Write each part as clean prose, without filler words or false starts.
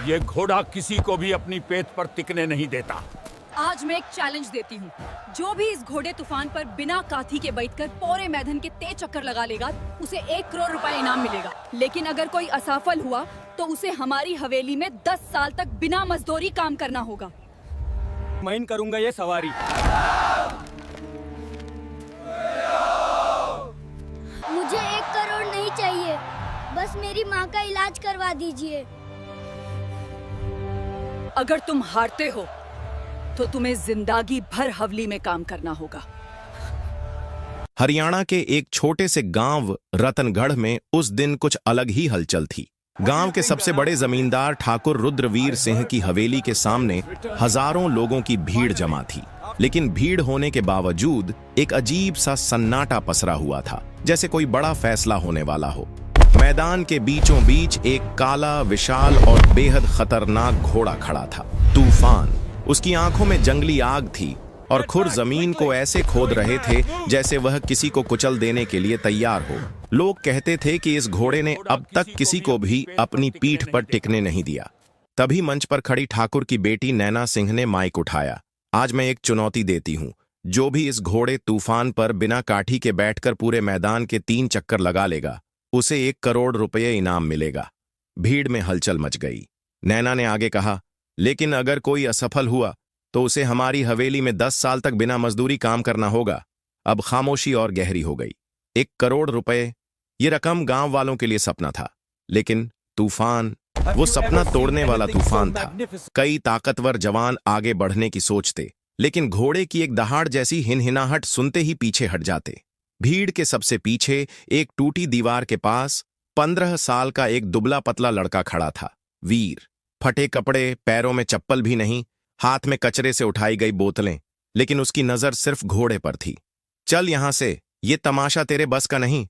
ये घोड़ा किसी को भी अपनी पेट पर टिकने नहीं देता। आज मैं एक चैलेंज देती हूँ। जो भी इस घोड़े तूफान पर बिना काठी के बैठकर पूरे मैदान के तेज चक्कर लगा लेगा, उसे 1 करोड़ रुपए इनाम मिलेगा। लेकिन अगर कोई असफल हुआ तो उसे हमारी हवेली में 10 साल तक बिना मजदूरी काम करना होगा। मैं करूंगा ये सवारी। मुझे 1 करोड़ नहीं चाहिए, बस मेरी माँ का इलाज करवा दीजिए। अगर तुम हारते हो तो तुम्हें जिंदगी भर हवेली में काम करना होगा। हरियाणा के एक छोटे से गांव रतनगढ़ में उस दिन कुछ अलग ही हलचल थी। गांव के सबसे बड़े जमींदार ठाकुर रुद्रवीर सिंह की हवेली के सामने हजारों लोगों की भीड़ जमा थी। लेकिन भीड़ होने के बावजूद एक अजीब सा सन्नाटा पसरा हुआ था, जैसे कोई बड़ा फैसला होने वाला हो। मैदान के बीचों बीच एक काला, विशाल और बेहद खतरनाक घोड़ा खड़ा था, तूफान। उसकी आंखों में जंगली आग थी और खुर जमीन को ऐसे खोद रहे थे जैसे वह किसी को कुचल देने के लिए तैयार हो। लोग कहते थे कि इस घोड़े ने अब तक किसी को भी अपनी पीठ पर टिकने नहीं दिया। तभी मंच पर खड़ी ठाकुर की बेटी नैना सिंह ने माइक उठाया। आज मैं एक चुनौती देती हूँ, जो भी इस घोड़े तूफान पर बिना काठी के बैठकर पूरे मैदान के 3 चक्कर लगा लेगा, उसे 1 करोड़ रुपये इनाम मिलेगा। भीड़ में हलचल मच गई। नैना ने आगे कहा, लेकिन अगर कोई असफल हुआ तो उसे हमारी हवेली में 10 साल तक बिना मजदूरी काम करना होगा। अब खामोशी और गहरी हो गई। 1 करोड़ रुपए, ये रकम गांव वालों के लिए सपना था, लेकिन तूफान, वो सपना तोड़ने वाला तूफान था। कई ताकतवर जवान आगे बढ़ने की सोचते, लेकिन घोड़े की एक दहाड़ जैसी हिनहिनाहट सुनते ही पीछे हट जाते। भीड़ के सबसे पीछे एक टूटी दीवार के पास 15 साल का एक दुबला पतला लड़का खड़ा था, वीर। फटे कपड़े, पैरों में चप्पल भी नहीं, हाथ में कचरे से उठाई गई बोतलें, लेकिन उसकी नजर सिर्फ घोड़े पर थी। चल यहां से, ये तमाशा तेरे बस का नहीं,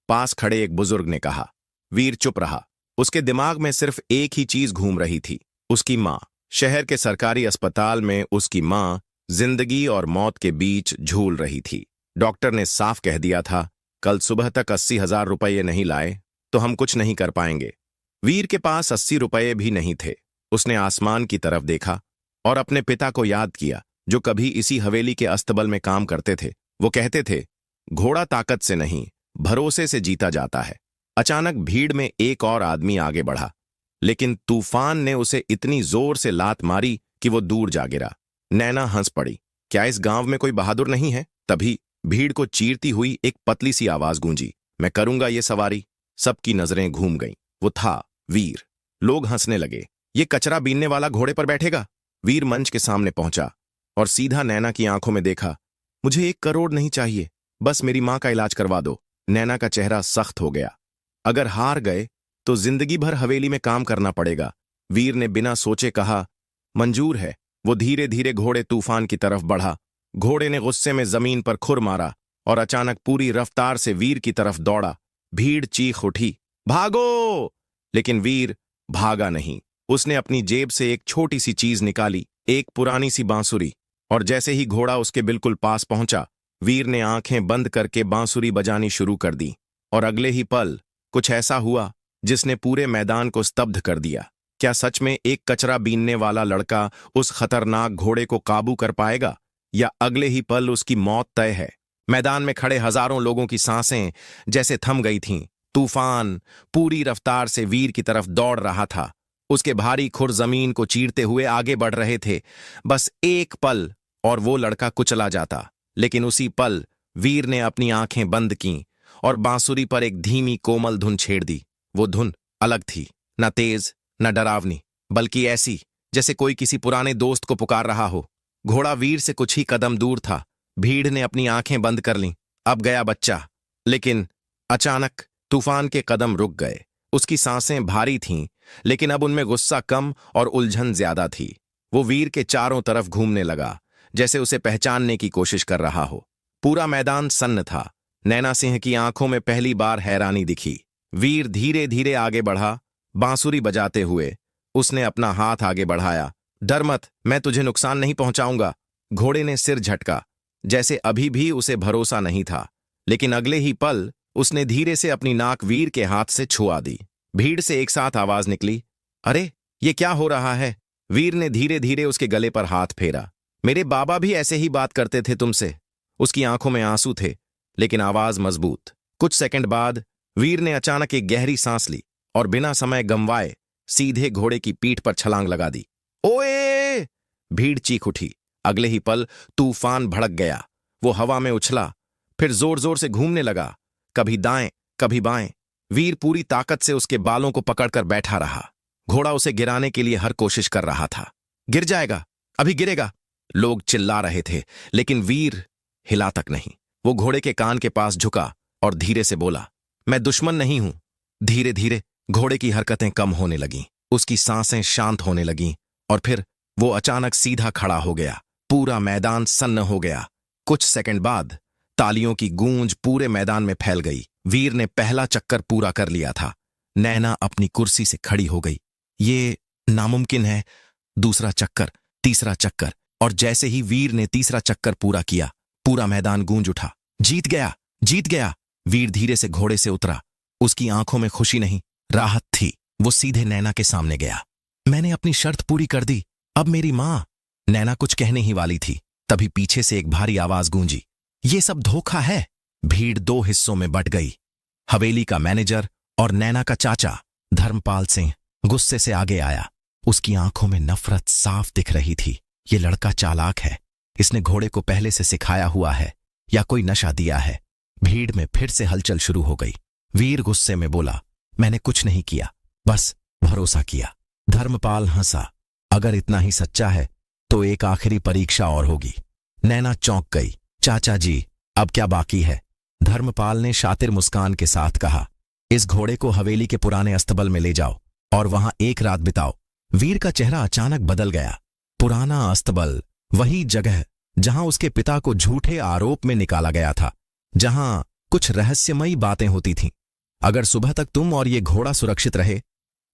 पास खड़े एक बुजुर्ग ने कहा। वीर चुप रहा। उसके दिमाग में सिर्फ एक ही चीज घूम रही थी, उसकी मां। शहर के सरकारी अस्पताल में उसकी मां जिंदगी और मौत के बीच झूल रही थी। डॉक्टर ने साफ कह दिया था, कल सुबह तक 80,000 रुपये नहीं लाए तो हम कुछ नहीं कर पाएंगे। वीर के पास 80 रुपये भी नहीं थे। उसने आसमान की तरफ देखा और अपने पिता को याद किया, जो कभी इसी हवेली के अस्तबल में काम करते थे। वो कहते थे, घोड़ा ताकत से नहीं, भरोसे से जीता जाता है। अचानक भीड़ में एक और आदमी आगे बढ़ा, लेकिन तूफान ने उसे इतनी जोर से लात मारी कि वो दूर जा गिरा। नैना हंस पड़ी। क्या इस गांव में कोई बहादुर नहीं है? तभी भीड़ को चीरती हुई एक पतली सी आवाज गूंजी, मैं करूंगा ये सवारी। सबकी नजरें घूम गईं। वो था वीर। लोग हंसने लगे। ये कचरा बीनने वाला घोड़े पर बैठेगा? वीर मंच के सामने पहुंचा और सीधा नैना की आंखों में देखा। मुझे 1 करोड़ नहीं चाहिए, बस मेरी मां का इलाज करवा दो। नैना का चेहरा सख्त हो गया। अगर हार गए तो जिंदगी भर हवेली में काम करना पड़ेगा। वीर ने बिना सोचे कहा, मंजूर है। वो धीरे धीरे घोड़े तूफान की तरफ बढ़ा। घोड़े ने गुस्से में जमीन पर खुर मारा और अचानक पूरी रफ्तार से वीर की तरफ दौड़ा। भीड़ चीख उठी, भागो! लेकिन वीर भागा नहीं। उसने अपनी जेब से एक छोटी सी चीज निकाली, एक पुरानी सी बांसुरी, और जैसे ही घोड़ा उसके बिल्कुल पास पहुंचा, वीर ने आंखें बंद करके बांसुरी बजानी शुरू कर दी। और अगले ही पल कुछ ऐसा हुआ जिसने पूरे मैदान को स्तब्ध कर दिया। क्या सच में एक कचरा बीनने वाला लड़का उस खतरनाक घोड़े को काबू कर पाएगा, या अगले ही पल उसकी मौत तय है? मैदान में खड़े हजारों लोगों की सांसें जैसे थम गई थीं। तूफान पूरी रफ्तार से वीर की तरफ दौड़ रहा था। उसके भारी खुर जमीन को चीरते हुए आगे बढ़ रहे थे। बस एक पल और वो लड़का कुचला जाता। लेकिन उसी पल वीर ने अपनी आंखें बंद कीं और बांसुरी पर एक धीमी कोमल धुन छेड़ दी। वो धुन अलग थी, न तेज न डरावनी, बल्कि ऐसी जैसे कोई किसी पुराने दोस्त को पुकार रहा हो। घोड़ा वीर से कुछ ही कदम दूर था। भीड़ ने अपनी आंखें बंद कर लीं। अब गया बच्चा। लेकिन अचानक तूफान के कदम रुक गए। उसकी सांसें भारी थीं, लेकिन अब उनमें गुस्सा कम और उलझन ज्यादा थी। वो वीर के चारों तरफ घूमने लगा, जैसे उसे पहचानने की कोशिश कर रहा हो। पूरा मैदान सन्न था। नैना सिंह की आंखों में पहली बार हैरानी दिखी। वीर धीरे धीरे आगे बढ़ा, बांसुरी बजाते हुए। उसने अपना हाथ आगे बढ़ाया। डर मत, मैं तुझे नुकसान नहीं पहुंचाऊंगा। घोड़े ने सिर झटका, जैसे अभी भी उसे भरोसा नहीं था। लेकिन अगले ही पल उसने धीरे से अपनी नाक वीर के हाथ से छुआ दी। भीड़ से एक साथ आवाज निकली, अरे ये क्या हो रहा है? वीर ने धीरे धीरे उसके गले पर हाथ फेरा। मेरे बाबा भी ऐसे ही बात करते थे तुमसे। उसकी आंखों में आंसू थे, लेकिन आवाज मजबूत। कुछ सेकंड बाद वीर ने अचानक एक गहरी सांस ली और बिना समय गंवाए सीधे घोड़े की पीठ पर छलांग लगा दी। ओए! भीड़ चीख उठी। अगले ही पल तूफान भड़क गया। वो हवा में उछला, फिर जोर जोर से घूमने लगा, कभी दाएं कभी बाएं। वीर पूरी ताकत से उसके बालों को पकड़कर बैठा रहा। घोड़ा उसे गिराने के लिए हर कोशिश कर रहा था। गिर जाएगा, अभी गिरेगा, लोग चिल्ला रहे थे, लेकिन वीर हिला तक नहीं। वो घोड़े के कान के पास झुका और धीरे से बोला, मैं दुश्मन नहीं हूं। धीरे धीरे घोड़े की हरकतें कम होने लगीं, उसकी सांसें शांत होने लगीं और फिर वो अचानक सीधा खड़ा हो गया। पूरा मैदान सन्न हो गया। कुछ सेकंड बाद तालियों की गूंज पूरे मैदान में फैल गई। वीर ने पहला चक्कर पूरा कर लिया था। नैना अपनी कुर्सी से खड़ी हो गई। ये नामुमकिन है। दूसरा चक्कर, तीसरा चक्कर, और जैसे ही वीर ने तीसरा चक्कर पूरा किया, पूरा मैदान गूंज उठा। जीत गया, जीत गया। वीर धीरे से घोड़े से उतरा। उसकी आंखों में खुशी नहीं, राहत थी। वो सीधे नैना के सामने गया। मैंने अपनी शर्त पूरी कर दी, अब मेरी मां। नैना कुछ कहने ही वाली थी, तभी पीछे से एक भारी आवाज गूंजी, ये सब धोखा है। भीड़ दो हिस्सों में बट गई। हवेली का मैनेजर और नैना का चाचा धर्मपाल सिंह गुस्से से आगे आया। उसकी आंखों में नफरत साफ दिख रही थी। ये लड़का चालाक है। इसने घोड़े को पहले से सिखाया हुआ है या कोई नशा दिया है। भीड़ में फिर से हलचल शुरू हो गई। वीर गुस्से में बोला, मैंने कुछ नहीं किया, बस भरोसा किया। धर्मपाल हंसा, अगर इतना ही सच्चा है तो एक आखिरी परीक्षा और होगी। नैना चौंक गई। चाचा जी, अब क्या बाकी है? धर्मपाल ने शातिर मुस्कान के साथ कहा, इस घोड़े को हवेली के पुराने अस्तबल में ले जाओ और वहां एक रात बिताओ। वीर का चेहरा अचानक बदल गया। पुराना अस्तबल, वही जगह जहां उसके पिता को झूठे आरोप में निकाला गया था, जहां कुछ रहस्यमयी बातें होती थीं। अगर सुबह तक तुम और ये घोड़ा सुरक्षित रहे,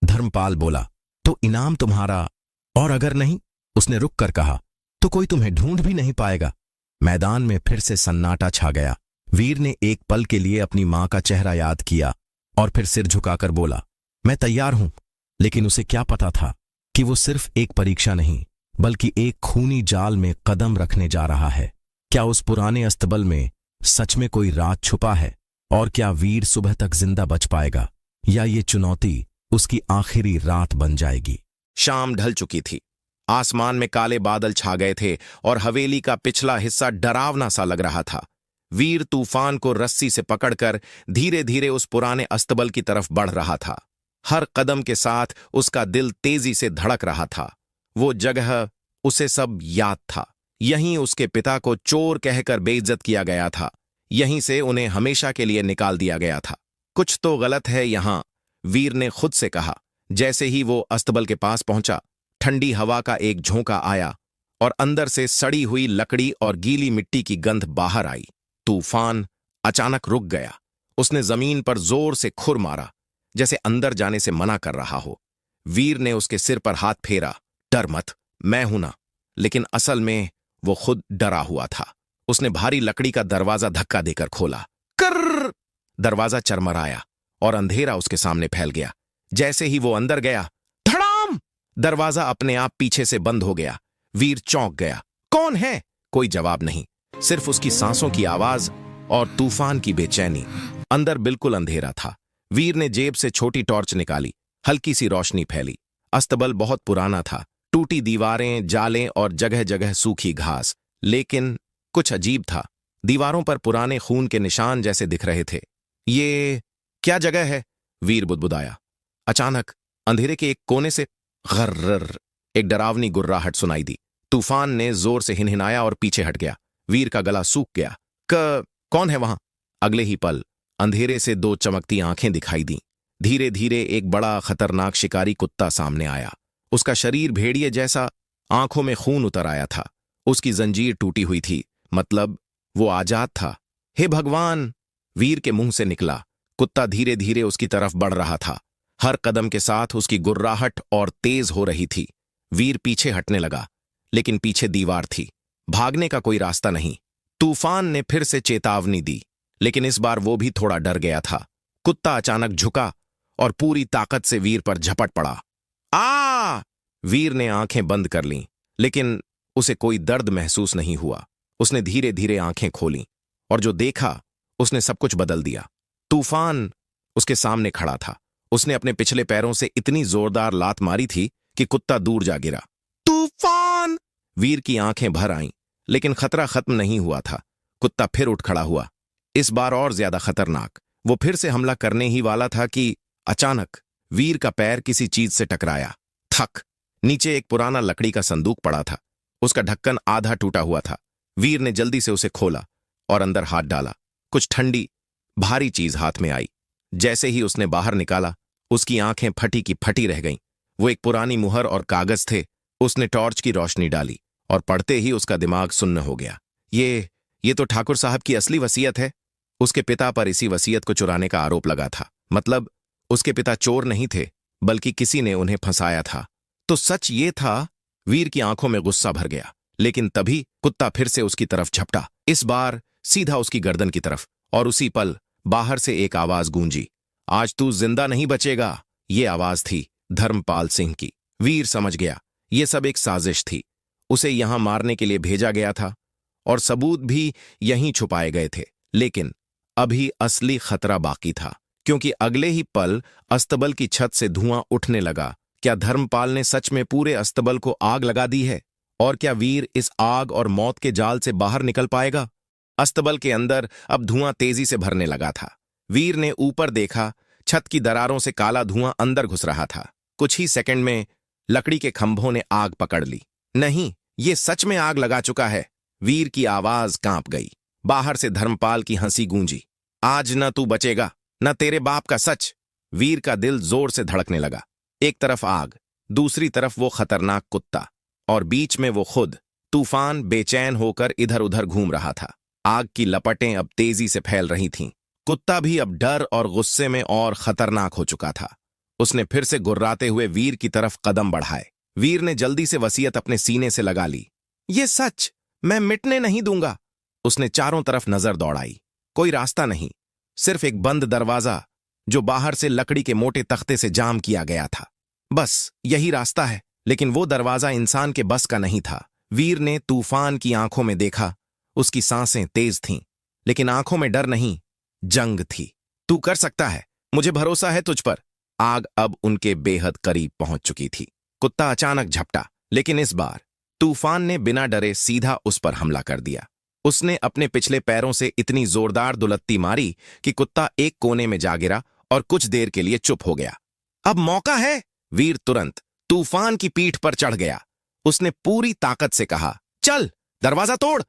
धर्मपाल बोला, तो इनाम तुम्हारा, और अगर नहीं, उसने रुक कर कहा, तो कोई तुम्हें ढूंढ भी नहीं पाएगा। मैदान में फिर से सन्नाटा छा गया। वीर ने एक पल के लिए अपनी मां का चेहरा याद किया और फिर सिर झुकाकर बोला, मैं तैयार हूं। लेकिन उसे क्या पता था कि वो सिर्फ एक परीक्षा नहीं, बल्कि एक खूनी जाल में कदम रखने जा रहा है। क्या उस पुराने अस्तबल में सच में कोई राज छुपा है? और क्या वीर सुबह तक जिंदा बच पाएगा, या ये चुनौती उसकी आखिरी रात बन जाएगी? शाम ढल चुकी थी। आसमान में काले बादल छा गए थे और हवेली का पिछला हिस्सा डरावना सा लग रहा था। वीर तूफान को रस्सी से पकड़कर धीरे धीरे उस पुराने अस्तबल की तरफ बढ़ रहा था। हर कदम के साथ उसका दिल तेजी से धड़क रहा था। वो जगह, उसे सब याद था। यहीं उसके पिता को चोर कहकर बेइज्जत किया गया था। यहीं से उन्हें हमेशा के लिए निकाल दिया गया था। कुछ तो गलत है यहां, वीर ने खुद से कहा। जैसे ही वो अस्तबल के पास पहुंचा, ठंडी हवा का एक झोंका आया और अंदर से सड़ी हुई लकड़ी और गीली मिट्टी की गंध बाहर आई। तूफान अचानक रुक गया। उसने जमीन पर जोर से खुर मारा, जैसे अंदर जाने से मना कर रहा हो। वीर ने उसके सिर पर हाथ फेरा, डर मत, मैं हूं ना। लेकिन असल में वो खुद डरा हुआ था। उसने भारी लकड़ी का दरवाजा धक्का देकर खोला। कर्र! दरवाजा चरमराया और अंधेरा उसके सामने फैल गया। जैसे ही वो अंदर गया, धड़ाम! दरवाजा अपने आप पीछे से बंद हो गया। वीर चौंक गया। कौन है? कोई जवाब नहीं, सिर्फ उसकी सांसों की आवाज और तूफान की बेचैनी। अंदर बिल्कुल अंधेरा था। वीर ने जेब से छोटी टॉर्च निकाली। हल्की सी रोशनी फैली। अस्तबल बहुत पुराना था, टूटी दीवारें, जालें और जगह जगह सूखी घास। लेकिन कुछ अजीब था, दीवारों पर पुराने खून के निशान जैसे दिख रहे थे। ये क्या जगह है? वीर बुदबुदाया। अचानक अंधेरे के एक कोने से गर्र एक डरावनी गुर्राहट सुनाई दी। तूफान ने जोर से हिनहिनाया और पीछे हट गया। वीर का गला सूख गया। कौन है वहां? अगले ही पल अंधेरे से दो चमकती आंखें दिखाई दीं। धीरे धीरे एक बड़ा खतरनाक शिकारी कुत्ता सामने आया। उसका शरीर भेड़िए जैसा, आंखों में खून उतर आया था। उसकी जंजीर टूटी हुई थी, मतलब वो आजाद था। हे भगवान! वीर के मुंह से निकला। कुत्ता धीरे धीरे उसकी तरफ बढ़ रहा था। हर कदम के साथ उसकी गुर्राहट और तेज हो रही थी। वीर पीछे हटने लगा, लेकिन पीछे दीवार थी। भागने का कोई रास्ता नहीं। तूफान ने फिर से चेतावनी दी, लेकिन इस बार वो भी थोड़ा डर गया था। कुत्ता अचानक झुका और पूरी ताकत से वीर पर झपट पड़ा। आ! वीर ने आंखें बंद कर लीं, लेकिन उसे कोई दर्द महसूस नहीं हुआ। उसने धीरे धीरे आंखें खोलीं और जो देखा उसने सब कुछ बदल दिया। तूफान उसके सामने खड़ा था। उसने अपने पिछले पैरों से इतनी जोरदार लात मारी थी कि कुत्ता दूर जा गिरा। तूफान! वीर की आंखें भर आईं, लेकिन खतरा खत्म नहीं हुआ था। कुत्ता फिर उठ खड़ा हुआ, इस बार और ज्यादा खतरनाक। वो फिर से हमला करने ही वाला था कि अचानक वीर का पैर किसी चीज से टकराया। थक! नीचे एक पुराना लकड़ी का संदूक पड़ा था। उसका ढक्कन आधा टूटा हुआ था। वीर ने जल्दी से उसे खोला और अंदर हाथ डाला। कुछ ठंडी भारी चीज हाथ में आई। जैसे ही उसने बाहर निकाला, उसकी आंखें फटी की फटी रह गईं। वो एक पुरानी मुहर और कागज थे। उसने टॉर्च की रोशनी डाली और पढ़ते ही उसका दिमाग सुन्न हो गया। ये तो ठाकुर साहब की असली वसीयत है। उसके पिता पर इसी वसीयत को चुराने का आरोप लगा था। मतलब उसके पिता चोर नहीं थे, बल्कि किसी ने उन्हें फंसाया था। तो सच ये था। वीर की आंखों में गुस्सा भर गया, लेकिन तभी कुत्ता फिर से उसकी तरफ झपटा, इस बार सीधा उसकी गर्दन की तरफ। और उसी पल बाहर से एक आवाज गूंजी, आज तू जिंदा नहीं बचेगा। ये आवाज थी धर्मपाल सिंह की। वीर समझ गया ये सब एक साजिश थी। उसे यहां मारने के लिए भेजा गया था और सबूत भी यहीं छुपाए गए थे। लेकिन अभी असली खतरा बाकी था, क्योंकि अगले ही पल अस्तबल की छत से धुआं उठने लगा। क्या धर्मपाल ने सच में पूरे अस्तबल को आग लगा दी है? और क्या वीर इस आग और मौत के जाल से बाहर निकल पाएगा? अस्तबल के अंदर अब धुआं तेजी से भरने लगा था। वीर ने ऊपर देखा, छत की दरारों से काला धुआं अंदर घुस रहा था। कुछ ही सेकंड में लकड़ी के खंभों ने आग पकड़ ली। नहीं, ये सच में आग लगा चुका है। वीर की आवाज कांप गई। बाहर से धर्मपाल की हंसी गूंजी, आज न तू बचेगा, न तेरे बाप का सच। वीर का दिल जोर से धड़कने लगा। एक तरफ आग, दूसरी तरफ वो खतरनाक कुत्ता, और बीच में वो खुद। तूफान बेचैन होकर इधर उधर घूम रहा था। आग की लपटें अब तेजी से फैल रही थीं। कुत्ता भी अब डर और गुस्से में और खतरनाक हो चुका था। उसने फिर से गुर्राते हुए वीर की तरफ कदम बढ़ाए। वीर ने जल्दी से वसीयत अपने सीने से लगा ली। ये सच मैं मिटने नहीं दूंगा। उसने चारों तरफ नजर दौड़ाई। कोई रास्ता नहीं, सिर्फ एक बंद दरवाजा जो बाहर से लकड़ी के मोटे तख्ते से जाम किया गया था। बस यही रास्ता है। लेकिन वो दरवाजा इंसान के बस का नहीं था। वीर ने तूफान की आंखों में देखा। उसकी सांसें तेज थीं, लेकिन आंखों में डर नहीं, जंग थी। तू कर सकता है, मुझे भरोसा है तुझ पर। आग अब उनके बेहद करीब पहुंच चुकी थी। कुत्ता अचानक झपटा, लेकिन इस बार तूफान ने बिना डरे सीधा उस पर हमला कर दिया। उसने अपने पिछले पैरों से इतनी जोरदार दुलत्ती मारी कि कुत्ता एक कोने में जा गिरा और कुछ देर के लिए चुप हो गया। अब मौका है। वीर तुरंत तूफान की पीठ पर चढ़ गया। उसने पूरी ताकत से कहा, चल दरवाजा तोड़।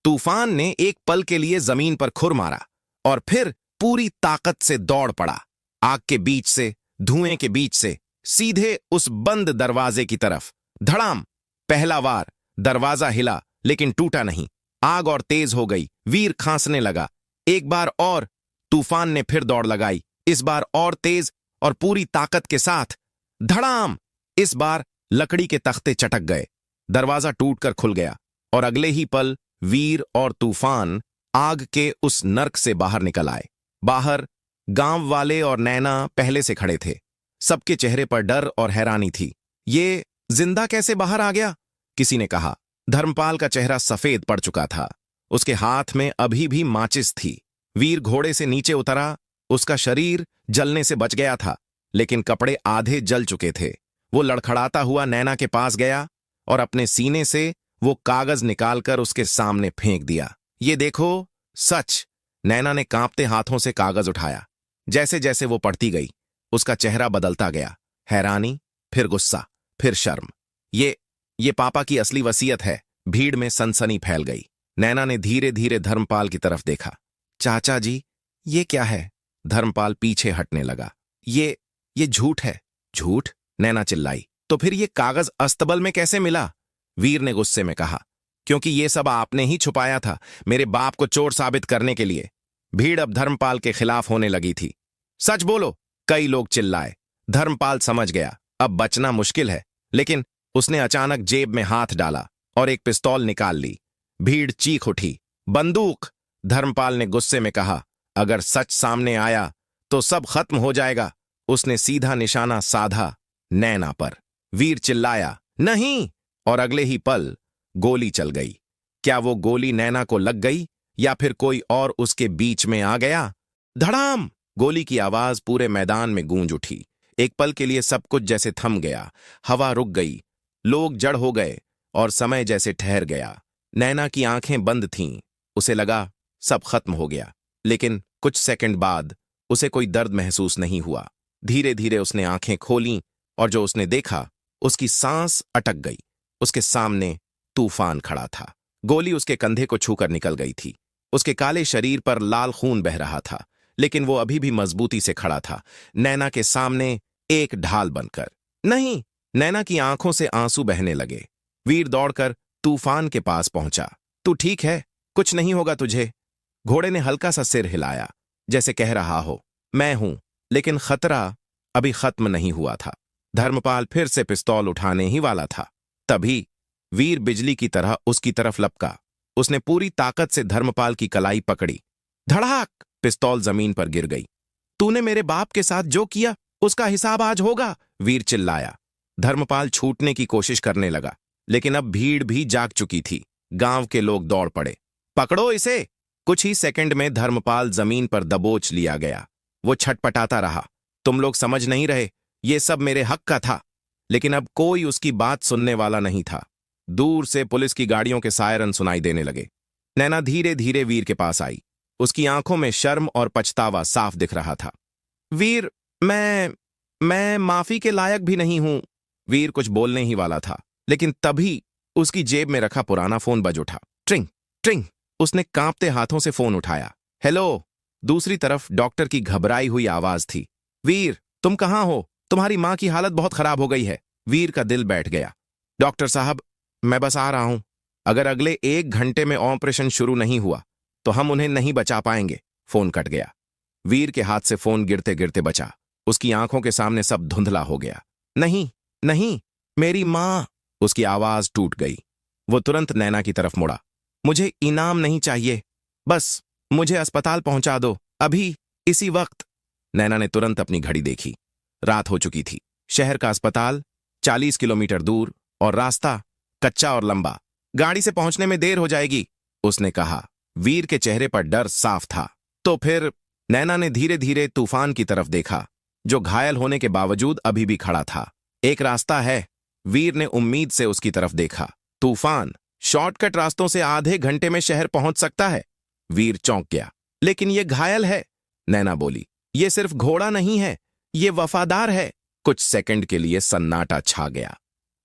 तूफान ने एक पल के लिए जमीन पर खुर मारा और फिर पूरी ताकत से दौड़ पड़ा। आग के बीच से, धुएं के बीच से, सीधे उस बंद दरवाजे की तरफ। धड़ाम! पहला वार दरवाजा हिला, लेकिन टूटा नहीं। आग और तेज हो गई। वीर खांसने लगा। एक बार और तूफान ने फिर दौड़ लगाई, इस बार और तेज और पूरी ताकत के साथ। धड़ाम! इस बार लकड़ी के तख्ते चटक गए। दरवाजा टूटकर खुल गया और अगले ही पल वीर और तूफान आग के उस नर्क से बाहर निकल आए। बाहर गांव वाले और नैना पहले से खड़े थे। सबके चेहरे पर डर और हैरानी थी। ये जिंदा कैसे बाहर आ गया? किसी ने कहा। धर्मपाल का चेहरा सफेद पड़ चुका था। उसके हाथ में अभी भी माचिस थी। वीर घोड़े से नीचे उतरा। उसका शरीर जलने से बच गया था, लेकिन कपड़े आधे जल चुके थे। वो लड़खड़ाता हुआ नैना के पास गया और अपने सीने से वो कागज निकालकर उसके सामने फेंक दिया। ये देखो, सच। नैना ने कांपते हाथों से कागज उठाया। जैसे जैसे वो पढ़ती गई, उसका चेहरा बदलता गया। हैरानी, फिर गुस्सा, फिर शर्म। ये पापा की असली वसीयत है। भीड़ में सनसनी फैल गई। नैना ने धीरे धीरे धर्मपाल की तरफ देखा। चाचा जी, ये क्या है? धर्मपाल पीछे हटने लगा। ये झूठ है। झूठ? नैना चिल्लाई। तो फिर ये कागज अस्तबल में कैसे मिला? वीर ने गुस्से में कहा। क्योंकि ये सब आपने ही छुपाया था, मेरे बाप को चोर साबित करने के लिए। भीड़ अब धर्मपाल के खिलाफ होने लगी थी। सच बोलो, कई लोग चिल्लाए। धर्मपाल समझ गया अब बचना मुश्किल है, लेकिन उसने अचानक जेब में हाथ डाला और एक पिस्तौल निकाल ली। भीड़ चीख उठी। बंदूक! धर्मपाल ने गुस्से में कहा। अगर सच सामने आया तो सब खत्म हो जाएगा। उसने सीधा निशाना साधा नैना पर। वीर चिल्लाया, नहीं, और अगले ही पल गोली चल गई। क्या वो गोली नैना को लग गई या फिर कोई और उसके बीच में आ गया? धड़ाम! गोली की आवाज पूरे मैदान में गूंज उठी। एक पल के लिए सब कुछ जैसे थम गया। हवा रुक गई, लोग जड़ हो गए और समय जैसे ठहर गया। नैना की आंखें बंद थीं। उसे लगा सब खत्म हो गया, लेकिन कुछ सेकंड बाद उसे कोई दर्द महसूस नहीं हुआ। धीरे धीरे उसने आंखें खोलीं और जो उसने देखा, उसकी सांस अटक गई। उसके सामने तूफान खड़ा था। गोली उसके कंधे को छूकर निकल गई थी। उसके काले शरीर पर लाल खून बह रहा था, लेकिन वो अभी भी मजबूती से खड़ा था, नैना के सामने एक ढाल बनकर। नहीं! नैना की आंखों से आंसू बहने लगे। वीर दौड़कर तूफान के पास पहुंचा। तू ठीक है? कुछ नहीं होगा तुझे? घोड़े ने हल्का सा सिर हिलाया, जैसे कह रहा हो, मैं हूं। लेकिन खतरा अभी खत्म नहीं हुआ था। धर्मपाल फिर से पिस्तौल उठाने ही वाला था। तभी वीर बिजली की तरह उसकी तरफ लपका। उसने पूरी ताकत से धर्मपाल की कलाई पकड़ी। धड़ाक! पिस्तौल जमीन पर गिर गई। तूने मेरे बाप के साथ जो किया, उसका हिसाब आज होगा, वीर चिल्लाया। धर्मपाल छूटने की कोशिश करने लगा, लेकिन अब भीड़ भी जाग चुकी थी। गांव के लोग दौड़ पड़े। पकड़ो इसे! कुछ ही सेकंड में धर्मपाल जमीन पर दबोच लिया गया। वो छटपटाता रहा, तुम लोग समझ नहीं रहे, ये सब मेरे हक का था। लेकिन अब कोई उसकी बात सुनने वाला नहीं था। दूर से पुलिस की गाड़ियों के सायरन सुनाई देने लगे। नैना धीरे धीरे वीर के पास आई। उसकी आंखों में शर्म और पछतावा साफ दिख रहा था। वीर, मैं माफी के लायक भी नहीं हूं। वीर कुछ बोलने ही वाला था, लेकिन तभी उसकी जेब में रखा पुराना फोन बज उठा। ट्रिंग ट्रिंग! उसने कांपते हाथों से फोन उठाया। हेलो! दूसरी तरफ डॉक्टर की घबराई हुई आवाज थी। वीर, तुम कहां हो? तुम्हारी मां की हालत बहुत खराब हो गई है। वीर का दिल बैठ गया। डॉक्टर साहब, मैं बस आ रहा हूं। अगर अगले 1 घंटे में ऑपरेशन शुरू नहीं हुआ तो हम उन्हें नहीं बचा पाएंगे। फोन कट गया। वीर के हाथ से फोन गिरते गिरते बचा। उसकी आंखों के सामने सब धुंधला हो गया। नहीं नहीं, मेरी मां! उसकी आवाज टूट गई। वो तुरंत नैना की तरफ मुड़ा। मुझे इनाम नहीं चाहिए, बस मुझे अस्पताल पहुंचा दो, अभी, इसी वक्त। नैना ने तुरंत अपनी घड़ी देखी। रात हो चुकी थी। शहर का अस्पताल 40 किलोमीटर दूर और रास्ता कच्चा और लंबा। गाड़ी से पहुंचने में देर हो जाएगी, उसने कहा। वीर के चेहरे पर डर साफ था। तो फिर? नैना ने धीरे धीरे तूफान की तरफ देखा, जो घायल होने के बावजूद अभी भी खड़ा था। एक रास्ता है। वीर ने उम्मीद से उसकी तरफ देखा। तूफान, शॉर्टकट रास्तों से आधे घंटे में शहर पहुंच सकता है। वीर चौंक गया। लेकिन ये घायल है, नैना बोली। ये सिर्फ घोड़ा नहीं है, ये वफादार है। कुछ सेकंड के लिए सन्नाटा छा गया।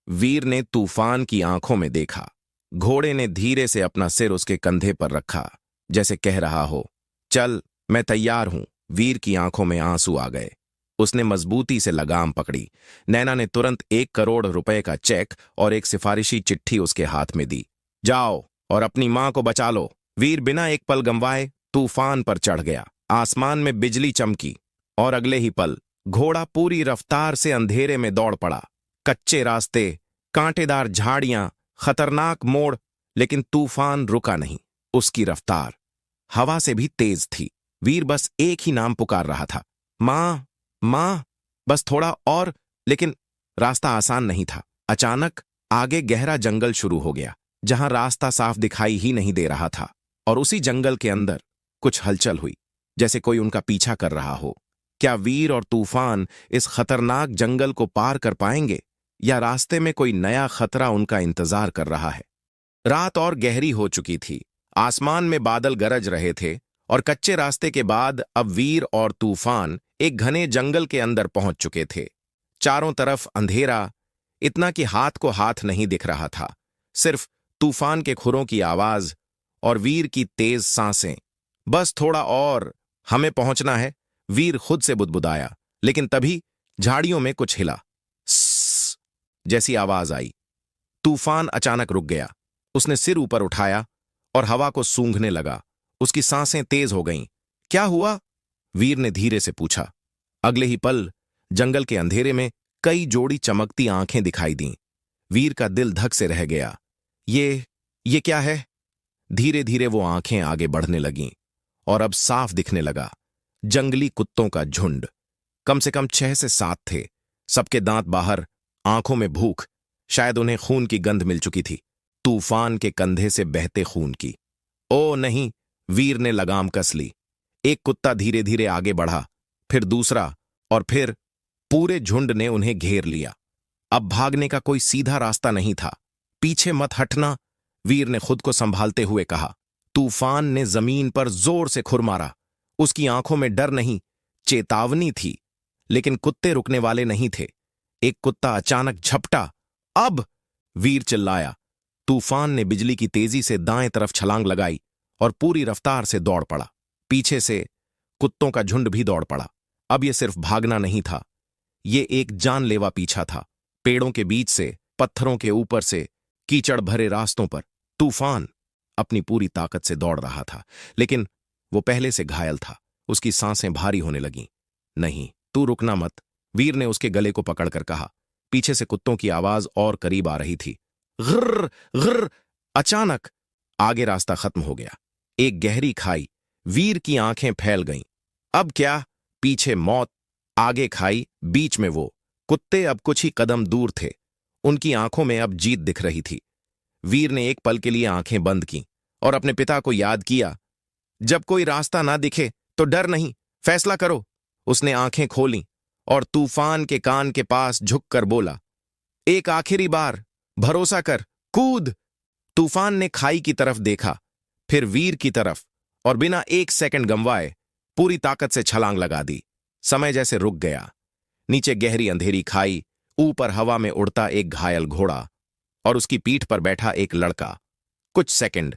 वीर ने तूफान की आंखों में देखा। घोड़े ने धीरे से अपना सिर उसके कंधे पर रखा, जैसे कह रहा हो, चल, मैं तैयार हूं। वीर की आंखों में आंसू आ गए। उसने मजबूती से लगाम पकड़ी। नैना ने तुरंत 1 करोड़ रुपए का चेक और एक सिफारिशी चिट्ठी उसके हाथ में दी। जाओ और अपनी मां को बचा लो। वीर बिना एक पल गंवाए तूफान पर चढ़ गया। आसमान में बिजली चमकी और अगले ही पल घोड़ा पूरी रफ्तार से अंधेरे में दौड़ पड़ा। कच्चे रास्ते, कांटेदार झाड़ियां, खतरनाक मोड़, लेकिन तूफान रुका नहीं। उसकी रफ्तार हवा से भी तेज थी। वीर बस एक ही नाम पुकार रहा था, मां, मां, बस थोड़ा और। लेकिन रास्ता आसान नहीं था। अचानक आगे गहरा जंगल शुरू हो गया, जहां रास्ता साफ दिखाई ही नहीं दे रहा था। और उसी जंगल के अंदर कुछ हलचल हुई, जैसे कोई उनका पीछा कर रहा हो। क्या वीर और तूफान इस खतरनाक जंगल को पार कर पाएंगे, या रास्ते में कोई नया खतरा उनका इंतजार कर रहा है? रात और गहरी हो चुकी थी। आसमान में बादल गरज रहे थे और कच्चे रास्ते के बाद अब वीर और तूफान एक घने जंगल के अंदर पहुंच चुके थे। चारों तरफ अंधेरा, इतना कि हाथ को हाथ नहीं दिख रहा था। सिर्फ तूफान के खुरों की आवाज और वीर की तेज सांसें। बस थोड़ा और, हमें पहुंचना है, वीर खुद से बुदबुदाया। लेकिन तभी झाड़ियों में कुछ हिला। स्स जैसी आवाज आई। तूफान अचानक रुक गया। उसने सिर ऊपर उठाया और हवा को सूंघने लगा। उसकी सांसें तेज हो गईं। क्या हुआ? वीर ने धीरे से पूछा। अगले ही पल जंगल के अंधेरे में कई जोड़ी चमकती आंखें दिखाई दीं। वीर का दिल धक से रह गया। ये क्या है? धीरे धीरे वो आंखें आगे बढ़ने लगीं और अब साफ दिखने लगा। जंगली कुत्तों का झुंड, कम से कम 6 से 7 थे। सबके दांत बाहर, आंखों में भूख, शायद उन्हें खून की गंध मिल चुकी थी, तूफान के कंधे से बहते खून की। ओ नहीं, वीर ने लगाम कस ली। एक कुत्ता धीरे धीरे आगे बढ़ा, फिर दूसरा, और फिर पूरे झुंड ने उन्हें घेर लिया। अब भागने का कोई सीधा रास्ता नहीं था। पीछे मत हटना, वीर ने खुद को संभालते हुए कहा। तूफान ने जमीन पर जोर से खुर मारा। उसकी आंखों में डर नहीं, चेतावनी थी, लेकिन कुत्ते रुकने वाले नहीं थे। एक कुत्ता अचानक झपटा। अब! वीर चिल्लाया। तूफान ने बिजली की तेजी से दाएं तरफ छलांग लगाई और पूरी रफ्तार से दौड़ पड़ा। पीछे से कुत्तों का झुंड भी दौड़ पड़ा। अब यह सिर्फ भागना नहीं था, ये एक जानलेवा पीछा था। पेड़ों के बीच से, पत्थरों के ऊपर से, कीचड़ भरे रास्तों पर तूफान अपनी पूरी ताकत से दौड़ रहा था, लेकिन वो पहले से घायल था। उसकी सांसें भारी होने लगीं। नहीं, तू रुकना मत, वीर ने उसके गले को पकड़कर कहा। पीछे से कुत्तों की आवाज और करीब आ रही थी। ग्र ग्र। अचानक आगे रास्ता खत्म हो गया। एक गहरी खाई। वीर की आंखें फैल गईं। अब क्या? पीछे मौत, आगे खाई, बीच में वो। कुत्ते अब कुछ ही कदम दूर थे। उनकी आंखों में अब जीत दिख रही थी। वीर ने एक पल के लिए आंखें बंद की और अपने पिता को याद किया। जब कोई रास्ता ना दिखे तो डर नहीं, फैसला करो। उसने आंखें खोलीं और तूफान के कान के पास झुककर बोला, एक आखिरी बार, भरोसा कर, कूद। तूफान ने खाई की तरफ देखा, फिर वीर की तरफ, और बिना एक सेकंड गंवाए पूरी ताकत से छलांग लगा दी। समय जैसे रुक गया। नीचे गहरी अंधेरी खाई, ऊपर हवा में उड़ता एक घायल घोड़ा और उसकी पीठ पर बैठा एक लड़का। कुछ सेकंड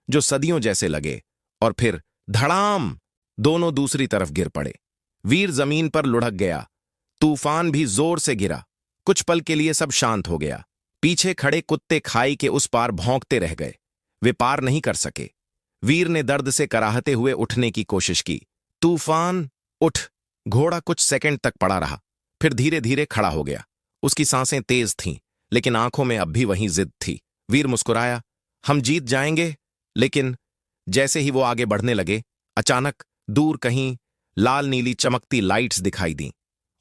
जो सदियों जैसे लगे, और फिर धड़ाम, दोनों दूसरी तरफ गिर पड़े। वीर जमीन पर लुढ़क गया। तूफान भी जोर से गिरा। कुछ पल के लिए सब शांत हो गया। पीछे खड़े कुत्ते खाई के उस पार भौंकते रह गए। वे पार नहीं कर सके। वीर ने दर्द से कराहते हुए उठने की कोशिश की। तूफान, उठ। घोड़ा कुछ सेकंड तक पड़ा रहा, फिर धीरे धीरे खड़ा हो गया। उसकी सांसें तेज थीं, लेकिन आंखों में अब भी वही जिद थी। वीर मुस्कुराया, हम जीत जाएंगे। लेकिन जैसे ही वो आगे बढ़ने लगे, अचानक दूर कहीं लाल नीली चमकती लाइट्स दिखाई दीं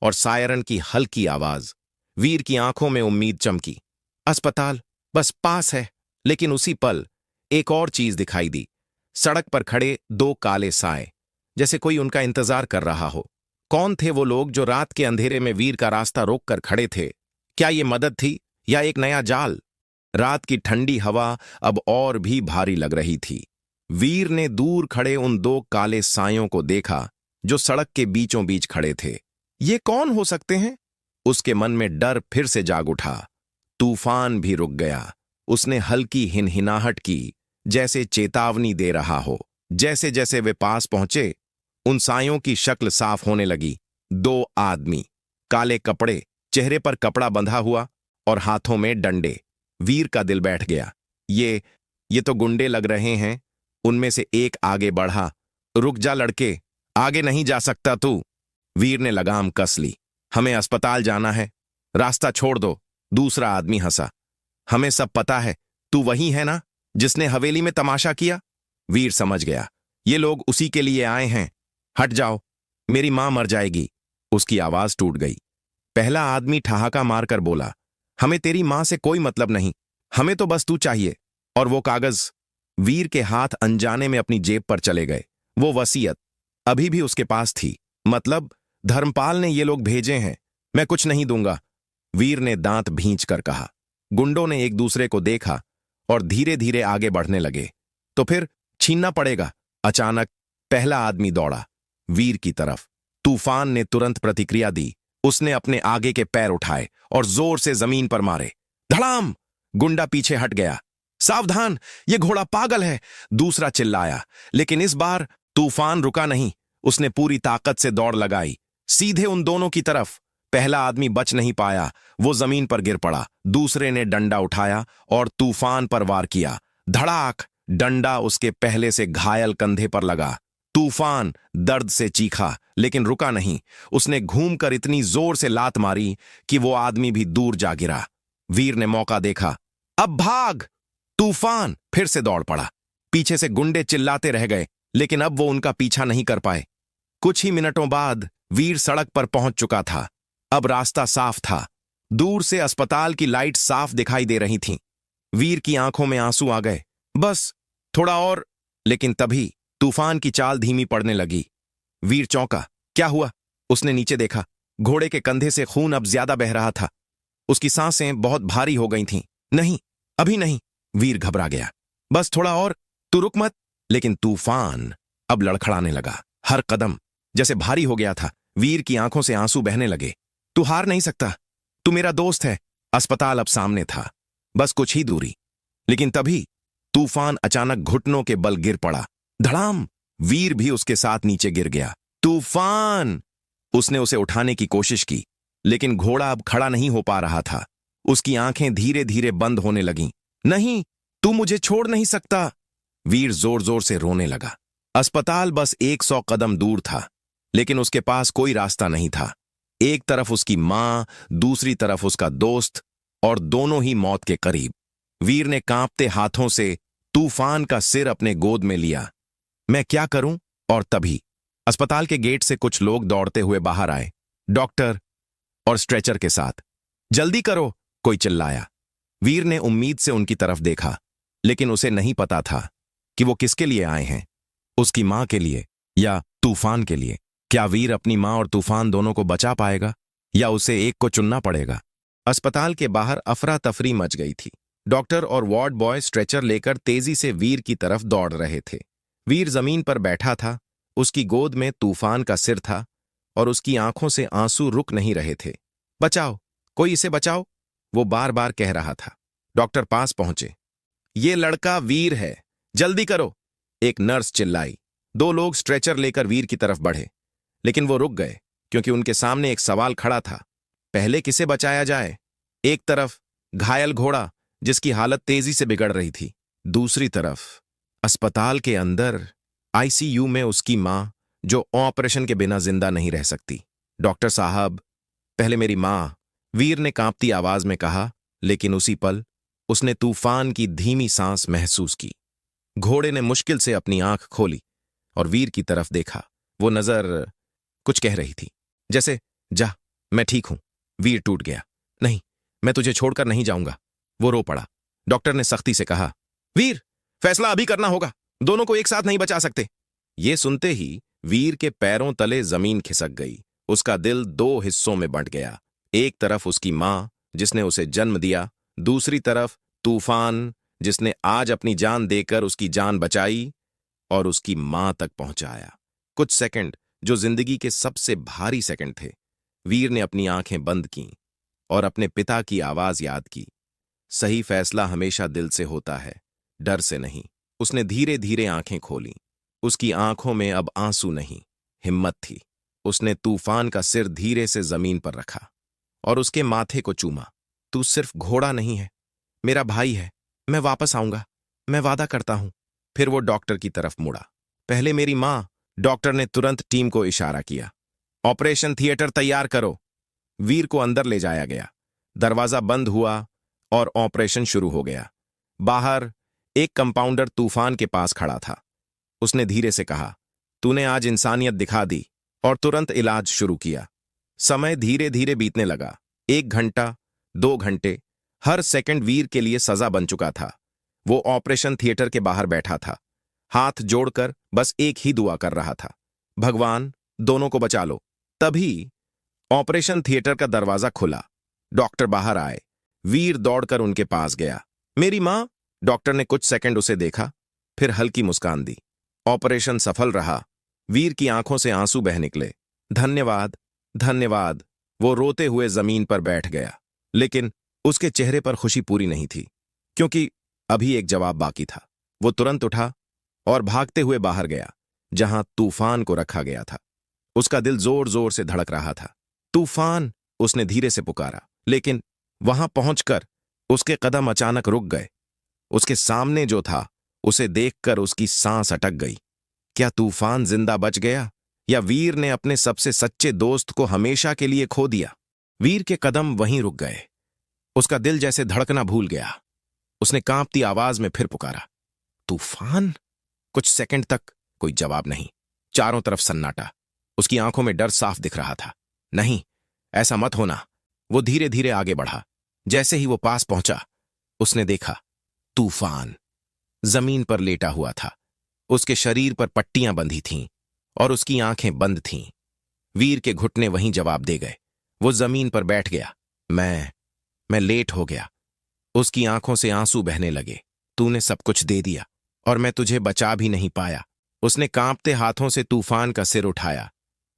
और सायरन की हल्की आवाज। वीर की आंखों में उम्मीद चमकी। अस्पताल बस पास है। लेकिन उसी पल एक और चीज दिखाई दी। सड़क पर खड़े दो काले साए, जैसे कोई उनका इंतजार कर रहा हो। कौन थे वो लोग जो रात के अंधेरे में वीर का रास्ता रोककर खड़े थे? क्या ये मदद थी या एक नया जाल? रात की ठंडी हवा अब और भी भारी लग रही थी। वीर ने दूर खड़े उन दो काले सायों को देखा जो सड़क के बीचों बीच खड़े थे। ये कौन हो सकते हैं? उसके मन में डर फिर से जाग उठा। तूफान भी रुक गया। उसने हल्की हिनहिनाहट की, जैसे चेतावनी दे रहा हो। जैसे जैसे वे पास पहुंचे, उन सायों की शक्ल साफ होने लगी। दो आदमी, काले कपड़े, चेहरे पर कपड़ा बंधा हुआ और हाथों में डंडे। वीर का दिल बैठ गया। ये तो गुंडे लग रहे हैं। उनमें से एक आगे बढ़ा। रुक जा लड़के, आगे नहीं जा सकता तू। वीर ने लगाम कस ली। हमें अस्पताल जाना है, रास्ता छोड़ दो। दूसरा आदमी हंसा। हमें सब पता है, तू वही है ना जिसने हवेली में तमाशा किया? वीर समझ गया, ये लोग उसी के लिए आए हैं। हट जाओ, मेरी मां मर जाएगी। उसकी आवाज टूट गई। पहला आदमी ठहाका मारकर बोला, हमें तेरी मां से कोई मतलब नहीं, हमें तो बस तू चाहिए। और वो कागज। वीर के हाथ अनजाने में अपनी जेब पर चले गए। वो वसीयत अभी भी उसके पास थी। मतलब धर्मपाल ने ये लोग भेजे हैं, मैं कुछ नहीं दूंगा, वीर ने दांत भींचकर कहा। गुंडों ने एक दूसरे को देखा और धीरे धीरे आगे बढ़ने लगे। तो फिर छीनना पड़ेगा। अचानक पहला आदमी दौड़ा वीर की तरफ। तूफान ने तुरंत प्रतिक्रिया दी। उसने अपने आगे के पैर उठाए और जोर से जमीन पर मारे। धड़ाम! गुंडा पीछे हट गया। सावधान, ये घोड़ा पागल है, दूसरा चिल्लाया। लेकिन इस बार तूफान रुका नहीं। उसने पूरी ताकत से दौड़ लगाई, सीधे उन दोनों की तरफ। पहला आदमी बच नहीं पाया, वो जमीन पर गिर पड़ा। दूसरे ने डंडा उठाया और तूफान पर वार किया। धड़ाक! डंडा उसके पहले से घायल कंधे पर लगा। तूफान दर्द से चीखा, लेकिन रुका नहीं। उसने घूमकर इतनी जोर से लात मारी कि वो आदमी भी दूर जा गिरा। वीर ने मौका देखा। अब भाग! तूफान फिर से दौड़ पड़ा। पीछे से गुंडे चिल्लाते रह गए, लेकिन अब वो उनका पीछा नहीं कर पाए। कुछ ही मिनटों बाद वीर सड़क पर पहुंच चुका था। अब रास्ता साफ था। दूर से अस्पताल की लाइट साफ दिखाई दे रही थीं। वीर की आंखों में आंसू आ गए। बस थोड़ा और। लेकिन तभी तूफान की चाल धीमी पड़ने लगी। वीर चौंका। क्या हुआ? उसने नीचे देखा। घोड़े के कंधे से खून अब ज्यादा बह रहा था। उसकी सांसें बहुत भारी हो गई थीं। नहीं, अभी नहीं। वीर घबरा गया। बस थोड़ा और, तू रुक मत। लेकिन तूफान अब लड़खड़ाने लगा। हर कदम जैसे भारी हो गया था। वीर की आंखों से आंसू बहने लगे। तू हार नहीं सकता, तू मेरा दोस्त है। अस्पताल अब सामने था, बस कुछ ही दूरी। लेकिन तभी तूफान अचानक घुटनों के बल गिर पड़ा। धड़ाम! वीर भी उसके साथ नीचे गिर गया। तूफान! उसने उसे उठाने की कोशिश की, लेकिन घोड़ा अब खड़ा नहीं हो पा रहा था। उसकी आंखें धीरे धीरे बंद होने लगीं। नहीं, तू मुझे छोड़ नहीं सकता। वीर जोर जोर से रोने लगा। अस्पताल बस 100 कदम दूर था, लेकिन उसके पास कोई रास्ता नहीं था। एक तरफ उसकी मां, दूसरी तरफ उसका दोस्त, और दोनों ही मौत के करीब। वीर ने कांपते हाथों से तूफान का सिर अपने गोद में लिया। मैं क्या करूं? और तभी अस्पताल के गेट से कुछ लोग दौड़ते हुए बाहर आए, डॉक्टर और स्ट्रेचर के साथ। जल्दी करो, कोई चिल्लाया। वीर ने उम्मीद से उनकी तरफ देखा, लेकिन उसे नहीं पता था कि वो किसके लिए आए हैं। उसकी मां के लिए या तूफान के लिए? क्या वीर अपनी मां और तूफान दोनों को बचा पाएगा, या उसे एक को चुनना पड़ेगा? अस्पताल के बाहर अफरा तफरी मच गई थी। डॉक्टर और वार्ड बॉय स्ट्रेचर लेकर तेजी से वीर की तरफ दौड़ रहे थे। वीर जमीन पर बैठा था। उसकी गोद में तूफान का सिर था और उसकी आंखों से आंसू रुक नहीं रहे थे। बचाओ, कोई इसे बचाओ, वो बार बार कह रहा था। डॉक्टर पास पहुंचे। ये लड़का वीर है, जल्दी करो, एक नर्स चिल्लाई। 2 लोग स्ट्रेचर लेकर वीर की तरफ बढ़े, लेकिन वो रुक गए, क्योंकि उनके सामने एक सवाल खड़ा था। पहले किसे बचाया जाए? एक तरफ घायल घोड़ा, जिसकी हालत तेजी से बिगड़ रही थी। दूसरी तरफ अस्पताल के अंदर आईसीयू में उसकी मां, जो ऑपरेशन के बिना जिंदा नहीं रह सकती। डॉक्टर साहब, पहले मेरी मां, वीर ने कांपती आवाज में कहा। लेकिन उसी पल उसने तूफान की धीमी सांस महसूस की। घोड़े ने मुश्किल से अपनी आंख खोली और वीर की तरफ देखा। वो नजर कुछ कह रही थी, जैसे जा, मैं ठीक हूं। वीर टूट गया। नहीं, मैं तुझे छोड़कर नहीं जाऊंगा। वो रो पड़ा। डॉक्टर ने सख्ती से कहा, वीर, फैसला अभी करना होगा, दोनों को एक साथ नहीं बचा सकते। ये सुनते ही वीर के पैरों तले जमीन खिसक गई। उसका दिल 2 हिस्सों में बंट गया। एक तरफ उसकी मां, जिसने उसे जन्म दिया, दूसरी तरफ तूफान, जिसने आज अपनी जान देकर उसकी जान बचाई और उसकी मां तक पहुंचाया। कुछ सेकंड, जो जिंदगी के सबसे भारी सेकंड थे। वीर ने अपनी आंखें बंद कीं और अपने पिता की आवाज याद की। सही फैसला हमेशा दिल से होता है, डर से नहीं। उसने धीरे धीरे आंखें खोलीं। उसकी आंखों में अब आंसू नहीं, हिम्मत थी। उसने तूफान का सिर धीरे से जमीन पर रखा और उसके माथे को चूमा। तू सिर्फ घोड़ा नहीं है, मेरा भाई है। मैं वापस आऊंगा, मैं वादा करता हूं। फिर वो डॉक्टर की तरफ मुड़ा। पहले मेरी मां। डॉक्टर ने तुरंत टीम को इशारा किया। ऑपरेशन थिएटर तैयार करो। वीर को अंदर ले जाया गया। दरवाजा बंद हुआ और ऑपरेशन शुरू हो गया। बाहर एक कंपाउंडर तूफान के पास खड़ा था। उसने धीरे से कहा, तूने आज इंसानियत दिखा दी, और तुरंत इलाज शुरू किया। समय धीरे धीरे बीतने लगा। 1 घंटा, 2 घंटे, हर सेकंड वीर के लिए सजा बन चुका था। वो ऑपरेशन थिएटर के बाहर बैठा था, हाथ जोड़कर बस एक ही दुआ कर रहा था, भगवान, दोनों को बचा लो। तभी ऑपरेशन थिएटर का दरवाजा खुला। डॉक्टर बाहर आए। वीर दौड़कर उनके पास गया। मेरी मां। डॉक्टर ने कुछ सेकंड उसे देखा, फिर हल्की मुस्कान दी। ऑपरेशन सफल रहा। वीर की आंखों से आंसू बह निकले। धन्यवाद, धन्यवाद। वो रोते हुए जमीन पर बैठ गया, लेकिन उसके चेहरे पर खुशी पूरी नहीं थी, क्योंकि अभी एक जवाब बाकी था। वो तुरंत उठा और भागते हुए बाहर गया, जहां तूफान को रखा गया था। उसका दिल जोर जोर से धड़क रहा था। तूफान, उसने धीरे से पुकारा, लेकिन वहां पहुंचकर उसके कदम अचानक रुक गए। उसके सामने जो था, उसे देखकर उसकी सांस अटक गई। क्या तूफान जिंदा बच गया, या वीर ने अपने सबसे सच्चे दोस्त को हमेशा के लिए खो दिया? वीर के कदम वहीं रुक गए। उसका दिल जैसे धड़कना भूल गया। उसने कांपती आवाज में फिर पुकारा, तूफान। कुछ सेकंड तक कोई जवाब नहीं। चारों तरफ सन्नाटा। उसकी आंखों में डर साफ दिख रहा था। नहीं, ऐसा मत होना, वो धीरे धीरे आगे बढ़ा। जैसे ही वो पास पहुंचा, उसने देखा तूफान जमीन पर लेटा हुआ था। उसके शरीर पर पट्टियां बंधी थीं और उसकी आंखें बंद थीं। वीर के घुटने वहीं जवाब दे गए। वो जमीन पर बैठ गया। मैं लेट हो गया। उसकी आंखों से आंसू बहने लगे। तूने सब कुछ दे दिया और मैं तुझे बचा भी नहीं पाया। उसने कांपते हाथों से तूफान का सिर उठाया।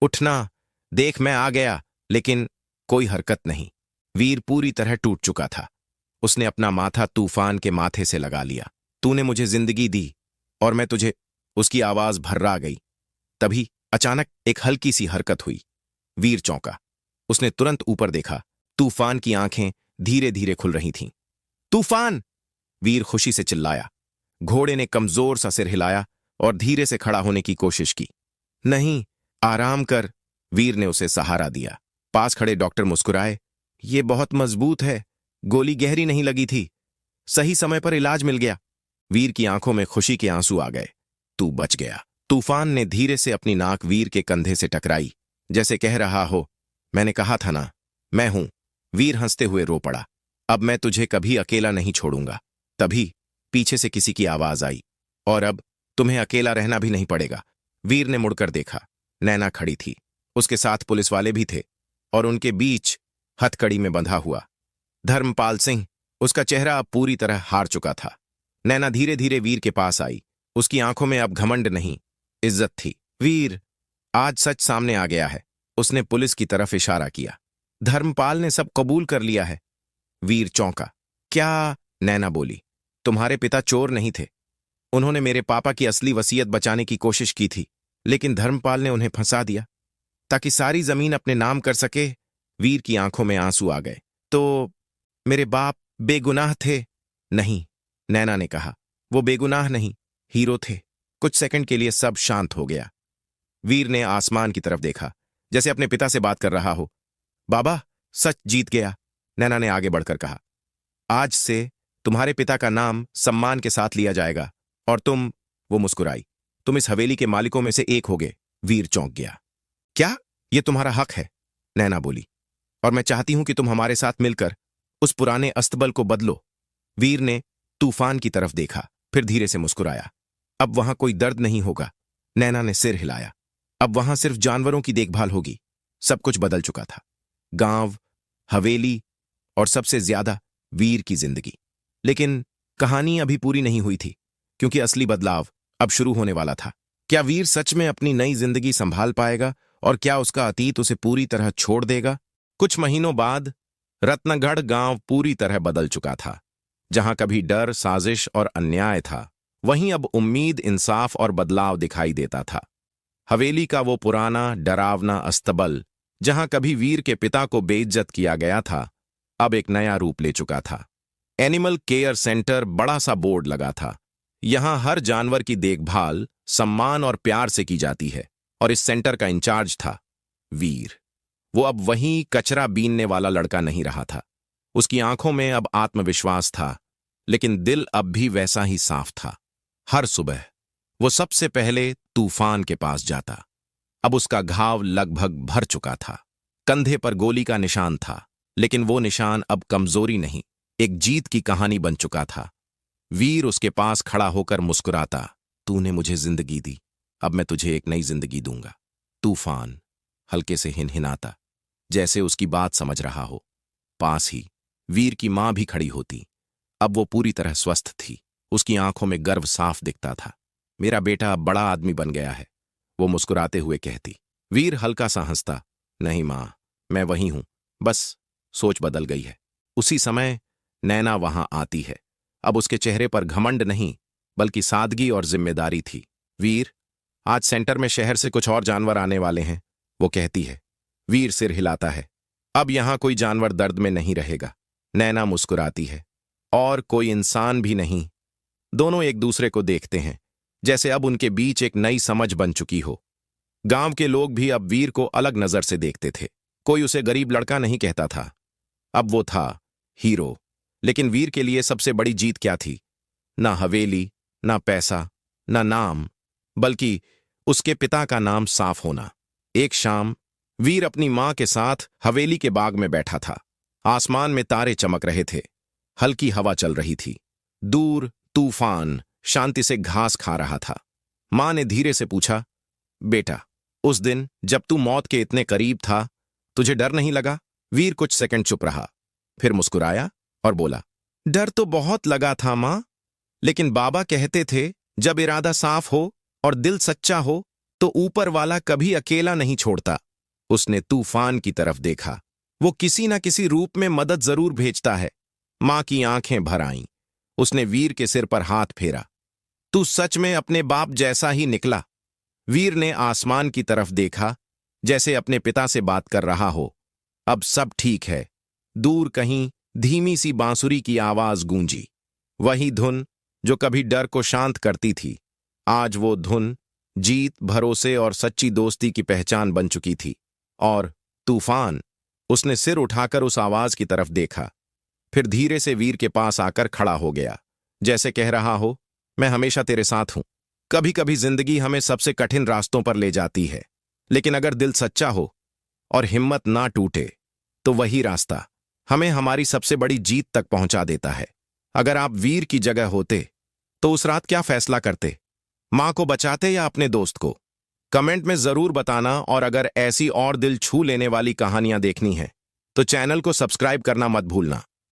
उठना, देख मैं आ गया। लेकिन कोई हरकत नहीं। वीर पूरी तरह टूट चुका था। उसने अपना माथा तूफान के माथे से लगा लिया। तूने मुझे जिंदगी दी और मैं तुझे। उसकी आवाज भर्रा गई। तभी अचानक एक हल्की सी हरकत हुई। वीर चौंका। उसने तुरंत ऊपर देखा। तूफान की आंखें धीरे धीरे खुल रही थीं। तूफान! वीर खुशी से चिल्लाया। घोड़े ने कमजोर सा सिर हिलाया और धीरे से खड़ा होने की कोशिश की। नहीं, आराम कर। वीर ने उसे सहारा दिया। पास खड़े डॉक्टर मुस्कुराए। ये बहुत मजबूत है। गोली गहरी नहीं लगी थी। सही समय पर इलाज मिल गया। वीर की आंखों में खुशी के आंसू आ गए। तू बच गया। तूफान ने धीरे से अपनी नाक वीर के कंधे से टकराई, जैसे कह रहा हो, मैंने कहा था ना, मैं हूं। वीर हंसते हुए रो पड़ा। अब मैं तुझे कभी अकेला नहीं छोड़ूंगा। तभी पीछे से किसी की आवाज आई। और अब तुम्हें अकेला रहना भी नहीं पड़ेगा। वीर ने मुड़कर देखा। नैना खड़ी थी। उसके साथ पुलिस वाले भी थे और उनके बीच हथकड़ी में बंधा हुआ धर्मपाल सिंह। उसका चेहरा अब पूरी तरह हार चुका था। नैना धीरे धीरे वीर के पास आई। उसकी आंखों में अब घमंड नहीं, इज्जत थी। वीर, आज सच सामने आ गया है। उसने पुलिस की तरफ इशारा किया। धर्मपाल ने सब कबूल कर लिया है। वीर चौंका। क्या? नैना बोली, तुम्हारे पिता चोर नहीं थे। उन्होंने मेरे पापा की असली वसीयत बचाने की कोशिश की थी, लेकिन धर्मपाल ने उन्हें फंसा दिया ताकि सारी जमीन अपने नाम कर सके। वीर की आंखों में आंसू आ गए। तो मेरे बाप बेगुनाह थे? नहीं, नैना ने कहा, वो बेगुनाह नहीं, हीरो थे। कुछ सेकंड के लिए सब शांत हो गया। वीर ने आसमान की तरफ देखा, जैसे अपने पिता से बात कर रहा हो। बाबा, सच जीत गया। नैना ने आगे बढ़कर कहा, आज से तुम्हारे पिता का नाम सम्मान के साथ लिया जाएगा और तुम। वो मुस्कुराई। तुम इस हवेली के मालिकों में से एक होगे। वीर चौंक गया। क्या? ये तुम्हारा हक है, नैना बोली, और मैं चाहती हूं कि तुम हमारे साथ मिलकर उस पुराने अस्तबल को बदलो। वीर ने तूफान की तरफ देखा, फिर धीरे से मुस्कुराया। अब वहां कोई दर्द नहीं होगा। नैना ने सिर हिलाया। अब वहां सिर्फ जानवरों की देखभाल होगी। सब कुछ बदल चुका था। गांव, हवेली और सबसे ज्यादा वीर की जिंदगी। लेकिन कहानी अभी पूरी नहीं हुई थी, क्योंकि असली बदलाव अब शुरू होने वाला था। क्या वीर सच में अपनी नई जिंदगी संभाल पाएगा और क्या उसका अतीत उसे पूरी तरह छोड़ देगा? कुछ महीनों बाद रत्नगढ़ गांव पूरी तरह बदल चुका था। जहां कभी डर, साजिश और अन्याय था, वहीं अब उम्मीद, इंसाफ और बदलाव दिखाई देता था। हवेली का वो पुराना डरावना अस्तबल, जहां कभी वीर के पिता को बेइज्जत किया गया था, अब एक नया रूप ले चुका था। एनिमल केयर सेंटर बड़ा सा बोर्ड लगा था। यहां हर जानवर की देखभाल सम्मान और प्यार से की जाती है, और इस सेंटर का इंचार्ज था वीर। वो अब वही कचरा बीनने वाला लड़का नहीं रहा था। उसकी आंखों में अब आत्मविश्वास था, लेकिन दिल अब भी वैसा ही साफ था। हर सुबह वो सबसे पहले तूफान के पास जाता। अब उसका घाव लगभग भर चुका था। कंधे पर गोली का निशान था, लेकिन वो निशान अब कमजोरी नहीं, एक जीत की कहानी बन चुका था। वीर उसके पास खड़ा होकर मुस्कुराता। तूने मुझे जिंदगी दी, अब मैं तुझे एक नई जिंदगी दूंगा। तूफान हल्के से हिनहिनाता, जैसे उसकी बात समझ रहा हो। पास ही वीर की मां भी खड़ी होती। अब वो पूरी तरह स्वस्थ थी। उसकी आंखों में गर्व साफ दिखता था। मेरा बेटा अब बड़ा आदमी बन गया है, वो मुस्कुराते हुए कहती। वीर हल्का सा हंसता। नहीं मां, मैं वही हूं, बस सोच बदल गई है। उसी समय नैना वहां आती है। अब उसके चेहरे पर घमंड नहीं, बल्कि सादगी और जिम्मेदारी थी। वीर, आज सेंटर में शहर से कुछ और जानवर आने वाले हैं, वो कहती है। वीर सिर हिलाता है। अब यहां कोई जानवर दर्द में नहीं रहेगा। नैना मुस्कुराती है। और कोई इंसान भी नहीं। दोनों एक दूसरे को देखते हैं, जैसे अब उनके बीच एक नई समझ बन चुकी हो। गांव के लोग भी अब वीर को अलग नजर से देखते थे। कोई उसे गरीब लड़का नहीं कहता था, अब वो था हीरो। लेकिन वीर के लिए सबसे बड़ी जीत क्या थी? ना हवेली, ना पैसा, ना नाम, बल्कि उसके पिता का नाम साफ होना। एक शाम वीर अपनी मां के साथ हवेली के बाग में बैठा था। आसमान में तारे चमक रहे थे। हल्की हवा चल रही थी। दूर तूफान शांति से घास खा रहा था। मां ने धीरे से पूछा, बेटा, उस दिन जब तू मौत के इतने करीब था, तुझे डर नहीं लगा? वीर कुछ सेकंड चुप रहा, फिर मुस्कुराया और बोला, डर तो बहुत लगा था मां, लेकिन बाबा कहते थे जब इरादा साफ हो और दिल सच्चा हो तो ऊपर वाला कभी अकेला नहीं छोड़ता। उसने तूफान की तरफ देखा। वो किसी न किसी रूप में मदद जरूर भेजता है। मां की आंखें भर आईं। उसने वीर के सिर पर हाथ फेरा। तू सच में अपने बाप जैसा ही निकला। वीर ने आसमान की तरफ देखा, जैसे अपने पिता से बात कर रहा हो। अब सब ठीक है। दूर कहीं धीमी सी बांसुरी की आवाज गूंजी। वही धुन जो कभी डर को शांत करती थी, आज वो धुन जीत, भरोसे और सच्ची दोस्ती की पहचान बन चुकी थी। और तूफान, उसने सिर उठाकर उस आवाज की तरफ देखा, फिर धीरे से वीर के पास आकर खड़ा हो गया, जैसे कह रहा हो, मैं हमेशा तेरे साथ हूं। कभी कभी जिंदगी हमें सबसे कठिन रास्तों पर ले जाती है, लेकिन अगर दिल सच्चा हो और हिम्मत ना टूटे तो वही रास्ता हमें हमारी सबसे बड़ी जीत तक पहुंचा देता है। अगर आप वीर की जगह होते तो उस रात क्या फैसला करते? मां को बचाते या अपने दोस्त को? कमेंट में जरूर बताना। और अगर ऐसी और दिल छू लेने वाली कहानियां देखनी है तो चैनल को सब्सक्राइब करना मत भूलना।